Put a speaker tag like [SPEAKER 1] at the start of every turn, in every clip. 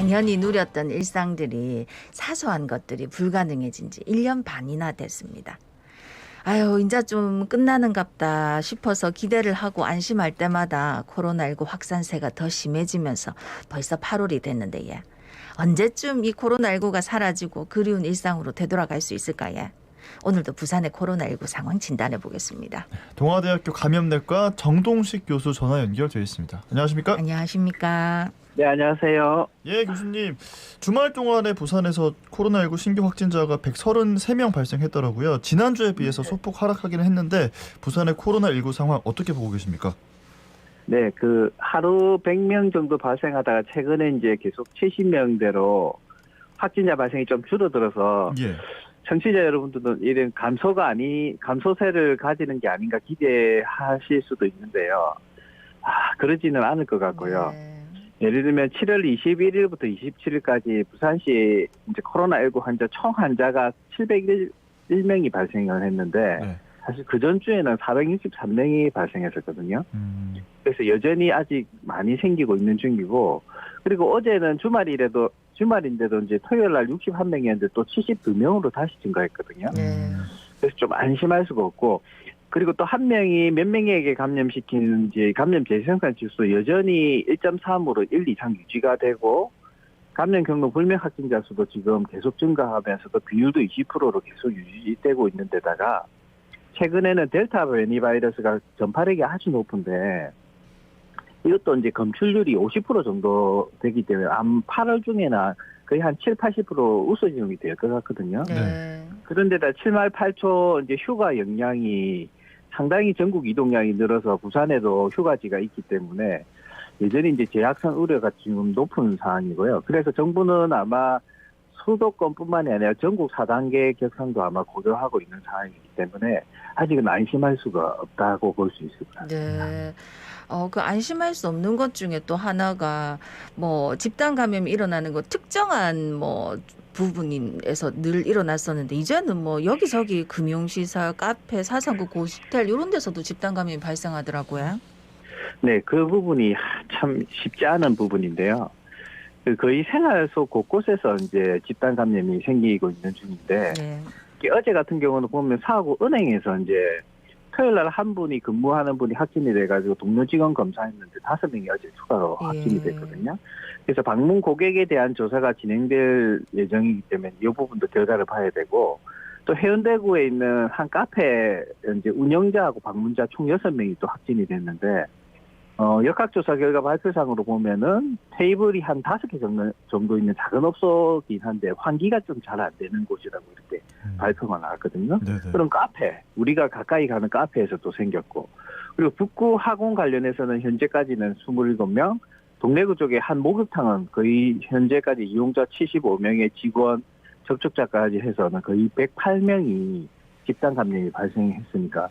[SPEAKER 1] 당연히 누렸던 일상들이 사소한 것들이 불가능해진 지 1년 반이나 됐습니다. 아유, 이제 좀 끝나는갑다 싶어서 기대를 하고 안심할 때마다 코로나19 확산세가 더 심해지면서 벌써 8월이 됐는데 예. 언제쯤 이 코로나19가 사라지고 그리운 일상으로 되돌아갈 수 있을까? 오늘도 부산의 코로나19 상황 진단해 보겠습니다.
[SPEAKER 2] 동아대학교 감염내과 정동식 교수 전화 연결되어 있습니다. 안녕하십니까?
[SPEAKER 1] 안녕하십니까?
[SPEAKER 3] 네, 안녕하세요.
[SPEAKER 2] 예, 교수님. 주말 동안에 부산에서 코로나19 신규 확진자가 133명 발생했더라고요. 지난주에 비해서 소폭 하락하기는 했는데 부산의 코로나19 상황 어떻게 보고 계십니까?
[SPEAKER 3] 네, 하루 100명 정도 발생하다가 최근에 이제 계속 70명대로 확진자 발생이 좀 줄어들어서
[SPEAKER 2] 예.
[SPEAKER 3] 청취자 여러분들은 이런 감소세를 가지는 게 아닌가 기대하실 수도 있는데요. 그러지는 않을 것 같고요.
[SPEAKER 1] 네.
[SPEAKER 3] 예를 들면 7월 21일부터 27일까지 부산시 이제 코로나19 총 환자가 701명이 발생을 했는데
[SPEAKER 2] 네.
[SPEAKER 3] 사실 그 전주에는 463명이 발생했었거든요. 그래서 여전히 아직 많이 생기고 있는 중이고, 그리고 어제는 주말인데도 이제 토요일 날 61명이었는데 또 72명으로 다시 증가했거든요.
[SPEAKER 1] 네.
[SPEAKER 3] 그래서 좀 안심할 수가 없고, 그리고 또 한 명이 몇 명에게 감염시키는지 감염 재생산 지수 여전히 1.3으로 1 이상 유지가 되고, 감염 경로 불명 확진자 수도 지금 계속 증가하면서도 비율도 20%로 계속 유지되고 있는 데다가 최근에는 델타 변이 바이러스가 전파력이 아주 높은데 이것도 이제 검출률이 50% 정도 되기 때문에 8월 중에는 거의 한 7, 80% 우수진용이 될 것 같거든요.
[SPEAKER 1] 네.
[SPEAKER 3] 그런데다 7말 8초 이제 휴가 역량이 상당히 전국 이동량이 늘어서 부산에도 휴가지가 있기 때문에 여전히 이제 재확산 우려가 지금 높은 상황이고요. 그래서 정부는 아마 수도권뿐만이 아니라 전국 4단계 격상도 아마 고려하고 있는 상황이기 때문에 아직은 안심할 수가 없다고 볼 수 있을 것 같습니다.
[SPEAKER 1] 네. 그 안심할 수 없는 것 중에 또 하나가 뭐 집단 감염이 일어나는 거 특정한 뭐 부분에서 늘 일어났었는데 이제는 뭐 여기저기 금융시설, 카페, 사상구, 고시텔 이런 데서도 집단 감염이 발생하더라고요.
[SPEAKER 3] 네, 그 부분이 참 쉽지 않은 부분인데요. 거의 생활 속 곳곳에서 이제 집단 감염이 생기고 있는 중인데,
[SPEAKER 1] 네.
[SPEAKER 3] 어제 같은 경우는 보면 사하구 은행에서 이제 토요일 날 한 분이 근무하는 분이 확진이 돼가지고 동료 직원 검사했는데 5명이 어제 추가로 확진이 됐거든요. 그래서 방문 고객에 대한 조사가 진행될 예정이기 때문에 이 부분도 결과를 봐야 되고, 또 해운대구에 있는 한 카페 이제 운영자하고 방문자 총 6명이 또 확진이 됐는데, 역학조사 결과 발표상으로 보면은 테이블이 한 5개 정도 있는 작은 업소긴 한데 환기가 좀 잘 안 되는 곳이라고 이렇게 발표가 나왔거든요.
[SPEAKER 2] 네네.
[SPEAKER 3] 그럼 카페, 우리가 가까이 가는 카페에서 또 생겼고, 그리고 북구 학원 관련해서는 현재까지는 27명, 동래구 쪽에 한 목욕탕은 거의 현재까지 이용자 75명의 직원, 접촉자까지 해서는 거의 108명이 집단 감염이 발생했으니까,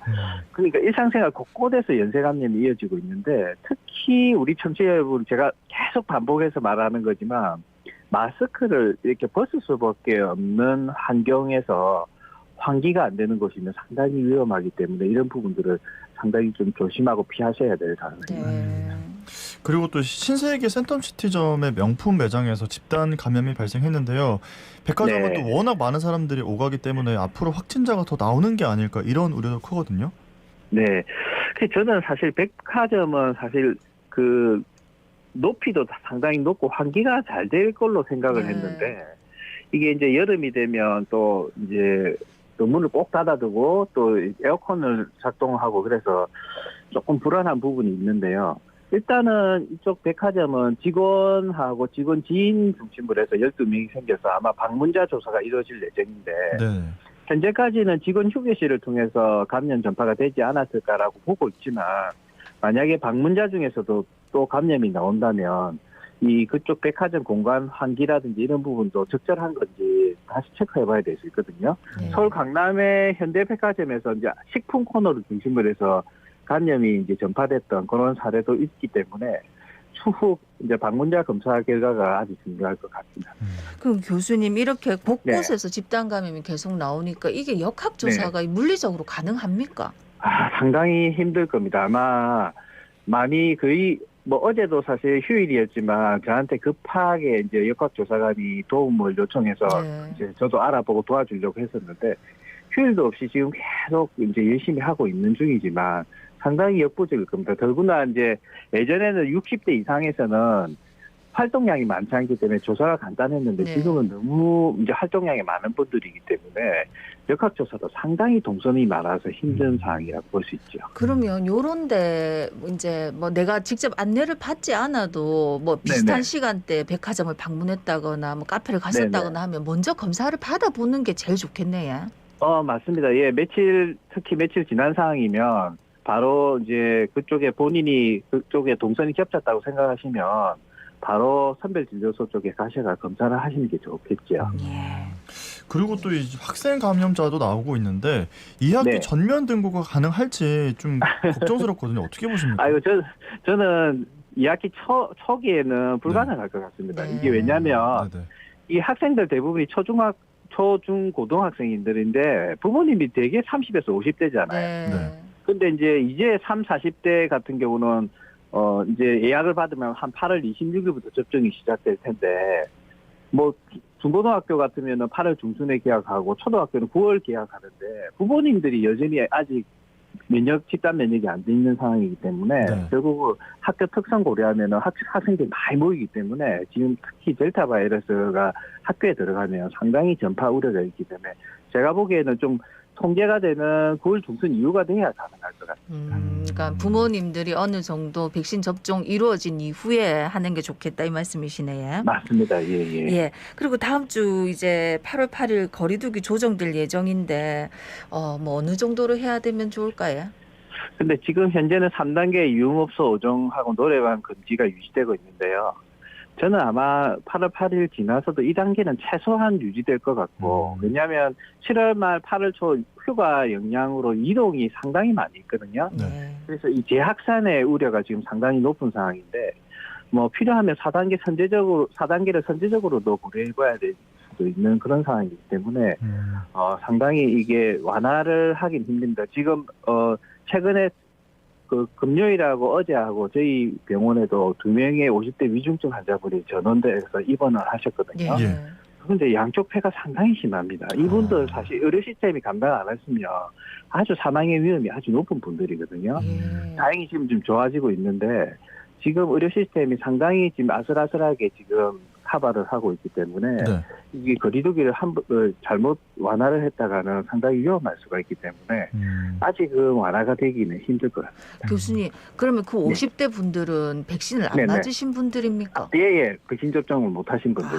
[SPEAKER 3] 그러니까 일상생활 곳곳에서 연쇄 감염이 이어지고 있는데, 특히 우리 청취자 여러분, 제가 계속 반복해서 말하는 거지만 마스크를 이렇게 벗을 수밖에 없는 환경에서 환기가 안 되는 곳이면 상당히 위험하기 때문에 이런 부분들을 상당히 좀 조심하고 피하셔야 될 가능성이 많습니다.
[SPEAKER 2] 그리고 또 신세계 센텀시티점의 명품 매장에서 집단 감염이 발생했는데요. 백화점은
[SPEAKER 3] 네.
[SPEAKER 2] 또 워낙 많은 사람들이 오가기 때문에 앞으로 확진자가 더 나오는 게 아닐까 이런 우려도 크거든요.
[SPEAKER 3] 네. 저는 사실 백화점은 사실 높이도 상당히 높고 환기가 잘 될 걸로 생각을
[SPEAKER 1] 네.
[SPEAKER 3] 했는데, 이게 이제 여름이 되면 또 이제 또 문을 꼭 닫아두고 또 에어컨을 작동하고 그래서 조금 불안한 부분이 있는데요. 일단은 이쪽 백화점은 직원하고 직원 지인 중심으로 해서 12명이 생겨서 아마 방문자 조사가 이루어질 예정인데,
[SPEAKER 2] 네.
[SPEAKER 3] 현재까지는 직원 휴게실을 통해서 감염 전파가 되지 않았을까라고 보고 있지만, 만약에 방문자 중에서도 또 감염이 나온다면 그쪽 백화점 공간 환기라든지 이런 부분도 적절한 건지 다시 체크해봐야 될 수 있거든요.
[SPEAKER 1] 네.
[SPEAKER 3] 서울 강남의 현대백화점에서 이제 식품 코너를 중심으로 해서 감염이 이제 전파됐던 그런 사례도 있기 때문에 추후 이제 방문자 검사 결과가 아주 중요할 것 같습니다.
[SPEAKER 1] 그럼 교수님 이렇게 곳곳에서 집단 감염이 계속 나오니까 이게 역학조사가 물리적으로 가능합니까?
[SPEAKER 3] 상당히 힘들 겁니다. 아마 많이 거의 뭐 어제도 사실 휴일이었지만 저한테 급하게 이제 역학조사관이 도움을 요청해서
[SPEAKER 1] 네.
[SPEAKER 3] 이제 저도 알아보고 도와주려고 했었는데 휴일도 없이 지금 계속 이제 열심히 하고 있는 중이지만 상당히 역부족일 겁니다. 더구나 이제 예전에는 60대 이상에서는 활동량이 많지 않기 때문에 조사가 간단했는데
[SPEAKER 1] 네.
[SPEAKER 3] 지금은 너무 이제 활동량이 많은 분들이기 때문에 역학조사도 상당히 동선이 많아서 힘든 상황이라고 볼 수 있죠.
[SPEAKER 1] 그러면 요런데 이제 뭐 내가 직접 안내를 받지 않아도 뭐 비슷한
[SPEAKER 3] 네네.
[SPEAKER 1] 시간대에 백화점을 방문했다거나 뭐 카페를 갔었다거나 하면 먼저 검사를 받아보는 게 제일 좋겠네요.
[SPEAKER 3] 맞습니다. 예, 특히 며칠 지난 상황이면 바로 이제 그쪽에 본인이 그쪽에 동선이 겹쳤다고 생각하시면 바로 선별진료소 쪽에 가셔가 검사를 하시는 게 좋겠죠.
[SPEAKER 1] 예.
[SPEAKER 2] 그리고 또 이 학생 감염자도 나오고 있는데 2학기
[SPEAKER 3] 네.
[SPEAKER 2] 전면 등교가 가능할지 좀 걱정스럽거든요. 어떻게 보십니까?
[SPEAKER 3] 아이고, 저는 2학기 초기에는 불가능할 것 같습니다.
[SPEAKER 1] 네.
[SPEAKER 3] 이게 왜냐면
[SPEAKER 2] 네네.
[SPEAKER 3] 이 학생들 대부분이 초중 고등학생들인데 부모님이 대개 30에서 50대잖아요.
[SPEAKER 1] 네.
[SPEAKER 3] 근데 이제 3, 40대 같은 경우는 이제 예약을 받으면 한 8월 26일부터 접종이 시작될 텐데 뭐 중고등학교 같으면은 8월 중순에 계약하고 초등학교는 9월 계약하는데 부모님들이 여전히 아직 집단 면역이 안 돼 있는 상황이기 때문에
[SPEAKER 2] 네.
[SPEAKER 3] 결국 학교 특성 고려하면은 학생들이 많이 모이기 때문에 지금 특히 델타 바이러스가 학교에 들어가면 상당히 전파 우려가 있기 때문에 제가 보기에는 좀 통제가 되는 9월 중순 이후가 돼야 가능할 것 같습니다.
[SPEAKER 1] 그러니까 부모님들이 어느 정도 백신 접종 이루어진 이후에 하는 게 좋겠다 이 말씀이시네요.
[SPEAKER 3] 맞습니다. 예.
[SPEAKER 1] 예. 그리고 다음 주 이제 8월 8일 거리두기 조정될 예정인데 뭐 어느 정도로 해야 되면 좋을까요?
[SPEAKER 3] 근데 지금 현재는 3단계 유흥업소 오정하고 노래방 금지가 유지되고 있는데요. 저는 아마 8월 8일 지나서도 이 단계는 최소한 유지될 것 같고 왜냐하면 7월 말 8월 초 휴가 영향으로 이동이 상당히 많이 있거든요.
[SPEAKER 1] 네.
[SPEAKER 3] 그래서 이 재확산의 우려가 지금 상당히 높은 상황인데 뭐 필요하면 4단계를 선제적으로도 고려해봐야 될 수도 있는 그런 상황이기 때문에 상당히 이게 완화를 하긴 힘듭니다. 지금 최근에 그 금요일하고 어제하고 저희 병원에도 2명의 50대 위중증 환자분이 전원돼서 입원을 하셨거든요.
[SPEAKER 1] 예.
[SPEAKER 2] 예.
[SPEAKER 3] 그런데 양쪽 폐가 상당히 심합니다. 이분들 사실 의료 시스템이 감당 안 했으면 아주 사망의 위험이 아주 높은 분들이거든요.
[SPEAKER 1] 예.
[SPEAKER 3] 다행히 지금 좀 좋아지고 있는데 지금 의료 시스템이 상당히 지금 아슬아슬하게 지금 카바를 하고 있기 때문에
[SPEAKER 2] 네.
[SPEAKER 3] 이게 거리두기를 잘못 완화를 했다가는 상당히 위험할 수가 있기 때문에 아직은 완화가 되기는 힘들 것 같습니다.
[SPEAKER 1] 교수님, 그러면 그 50대 분들은 백신을 안
[SPEAKER 3] 네네.
[SPEAKER 1] 맞으신 분들입니까?
[SPEAKER 3] 예. 백신 접종을 못 하신 분들.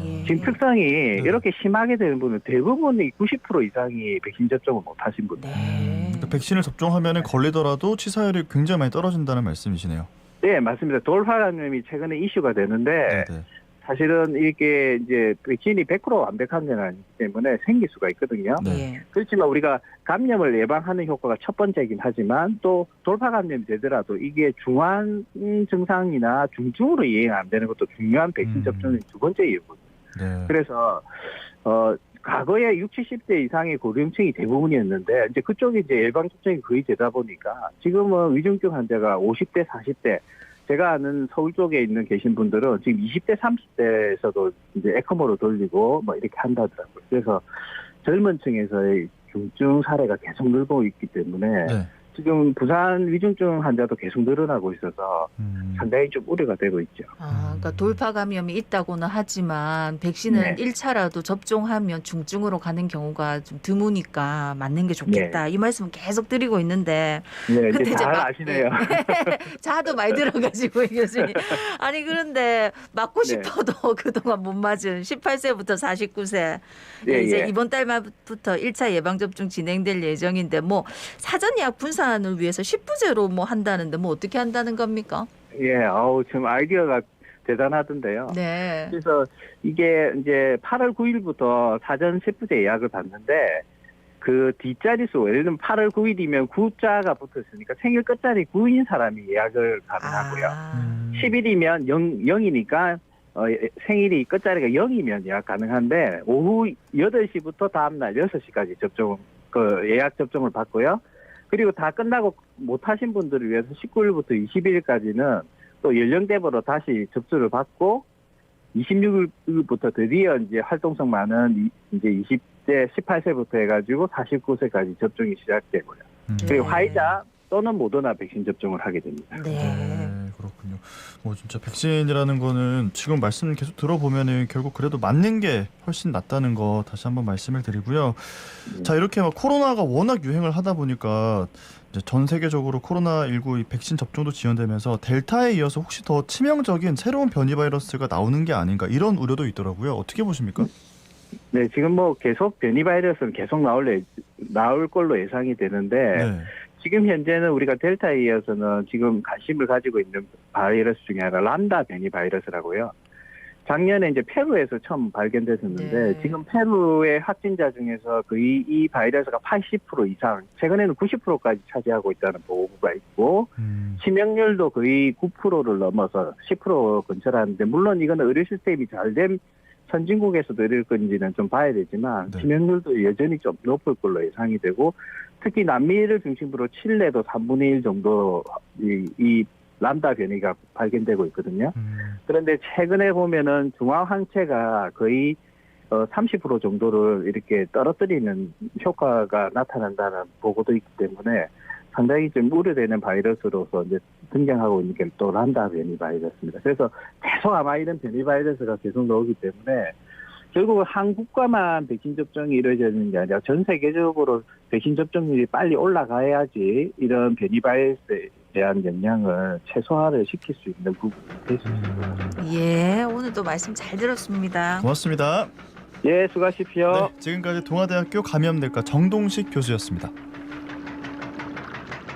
[SPEAKER 1] 예.
[SPEAKER 3] 지금 특성이 이렇게 심하게 되는 분은 대부분이 90% 이상이 백신 접종을 못 하신 분들.
[SPEAKER 1] 네.
[SPEAKER 2] 그러니까 백신을 접종하면 걸리더라도 치사율이 굉장히 많이 떨어진다는 말씀이시네요.
[SPEAKER 3] 네, 맞습니다. 돌파 감염이 최근에 이슈가 되는데
[SPEAKER 2] 네.
[SPEAKER 3] 사실은 이게 이제 백신이 100% 완벽한 건 아니기 때문에 생길 수가 있거든요.
[SPEAKER 2] 네.
[SPEAKER 1] 예.
[SPEAKER 3] 그렇지만 우리가 감염을 예방하는 효과가 첫 번째이긴 하지만 또 돌파 감염이 되더라도 이게 중환 증상이나 중증으로 이행 안 되는 것도 중요한 백신 접종의 두 번째 이유거든요.
[SPEAKER 2] 네.
[SPEAKER 3] 그래서 과거에 60, 70대 이상의 고령층이 대부분이었는데 이제 그쪽이 이제 예방 접종이 거의 되다 보니까 지금은 위중증 환자가 50대, 40대 제가 아는 서울 쪽에 있는 계신 분들은 지금 20대, 30대에서도 이제 에크모로 돌리고 뭐 이렇게 한다더라고요. 그래서 젊은 층에서의 중증 사례가 계속 늘고 있기 때문에
[SPEAKER 2] 네.
[SPEAKER 3] 지금 부산 위중증 환자도 계속 늘어나고 있어서 상당히 좀 우려가 되고 있죠.
[SPEAKER 1] 그러니까 돌파 감염이 있다고는 하지만 백신은
[SPEAKER 3] 네.
[SPEAKER 1] 1차라도 접종하면 중증으로 가는 경우가 좀 드무니까 맞는 게 좋겠다. 이 말씀은 계속 드리고 있는데
[SPEAKER 3] 네,
[SPEAKER 1] 근데
[SPEAKER 3] 이제
[SPEAKER 1] 이제
[SPEAKER 3] 잘
[SPEAKER 1] 막-
[SPEAKER 3] 아시네요.
[SPEAKER 1] 자도 많이 들어가지고 이 교수님. 아니 그런데 맞고
[SPEAKER 3] 네.
[SPEAKER 1] 싶어도 그동안 못 맞은 18세부터 49세
[SPEAKER 3] 예,
[SPEAKER 1] 이제
[SPEAKER 3] 예.
[SPEAKER 1] 이번 달 말부터 1차 예방접종 진행될 예정인데 뭐 사전 예약 분산을 위해서 10부제로 뭐 한다는데 뭐 어떻게 한다는 겁니까?
[SPEAKER 3] 예, 지금 아이디어가 대단하던데요.
[SPEAKER 1] 네.
[SPEAKER 3] 그래서 이게 이제 8월 9일부터 사전 10부제 예약을 받는데 그 뒷자리 수, 예를 들면 8월 9일이면 9자가 붙어 있으니까 생일 끝자리 9인 사람이 예약을 가능하고요. 10일이면 0이니까 생일이 끝자리가 0이면 예약 가능한데 오후 8시부터 다음날 6시까지 예약 접종을 받고요. 그리고 다 끝나고 못 하신 분들을 위해서 19일부터 20일까지는 또 연령대별로 다시 접수를 받고 26일부터 드디어 이제 활동성 많은 이제 20대 18세부터 해가지고 49세까지 접종이 시작되고요. 그리고
[SPEAKER 1] 네.
[SPEAKER 3] 화이자 또는 모더나 백신 접종을 하게 됩니다.
[SPEAKER 1] 네.
[SPEAKER 2] 그렇군요. 진짜 백신이라는 거는 지금 말씀 계속 들어보면은 결국 그래도 맞는 게 훨씬 낫다는 거 다시 한번 말씀을 드리고요. 자, 이렇게 막 코로나가 워낙 유행을 하다 보니까 이제 전 세계적으로 코로나19 이 백신 접종도 지연되면서 델타에 이어서 혹시 더 치명적인 새로운 변이 바이러스가 나오는 게 아닌가 이런 우려도 있더라고요. 어떻게 보십니까?
[SPEAKER 3] 네, 지금 뭐 계속 변이 바이러스는 계속 나올 걸로 예상이 되는데
[SPEAKER 2] 네.
[SPEAKER 3] 지금 현재는 우리가 델타에 이어서는 지금 관심을 가지고 있는 바이러스 중에 하나 람다 변이 바이러스라고요. 작년에 이제 페루에서 처음 발견됐었는데
[SPEAKER 1] 네.
[SPEAKER 3] 지금 페루의 확진자 중에서 거의 이 바이러스가 80% 이상, 최근에는 90%까지 차지하고 있다는 보고가 있고 치명률도 거의 9%를 넘어서 10% 근처라는데 물론 이건 의료 시스템이 잘 된 선진국에서도 이럴 건지는 좀 봐야 되지만
[SPEAKER 2] 네.
[SPEAKER 3] 치명률도 여전히 좀 높을 걸로 예상이 되고 특히 남미를 중심으로 칠레도 3분의 1 정도 이 람다 변이가 발견되고 있거든요. 그런데 최근에 보면은 중앙 항체가 거의 30% 정도를 이렇게 떨어뜨리는 효과가 나타난다는 보고도 있기 때문에 상당히 좀 우려되는 바이러스로서 이제 등장하고 있는 게 또 람다 변이 바이러스입니다. 그래서 계속 아마 이런 변이 바이러스가 계속 나오기 때문에 결국 한국과만 백신 접종이 이루어지는 게 아니라 전 세계적으로 백신 접종률이 빨리 올라가야지 이런 변이 바이러스에 대한 영향을 최소화를 시킬 수 있는 부분이 될 수 있습니다.
[SPEAKER 1] 예, 오늘도 말씀 잘 들었습니다.
[SPEAKER 2] 고맙습니다.
[SPEAKER 3] 예, 수고하십시오.
[SPEAKER 2] 네, 지금까지 동아대학교 감염내과 정동식 교수였습니다.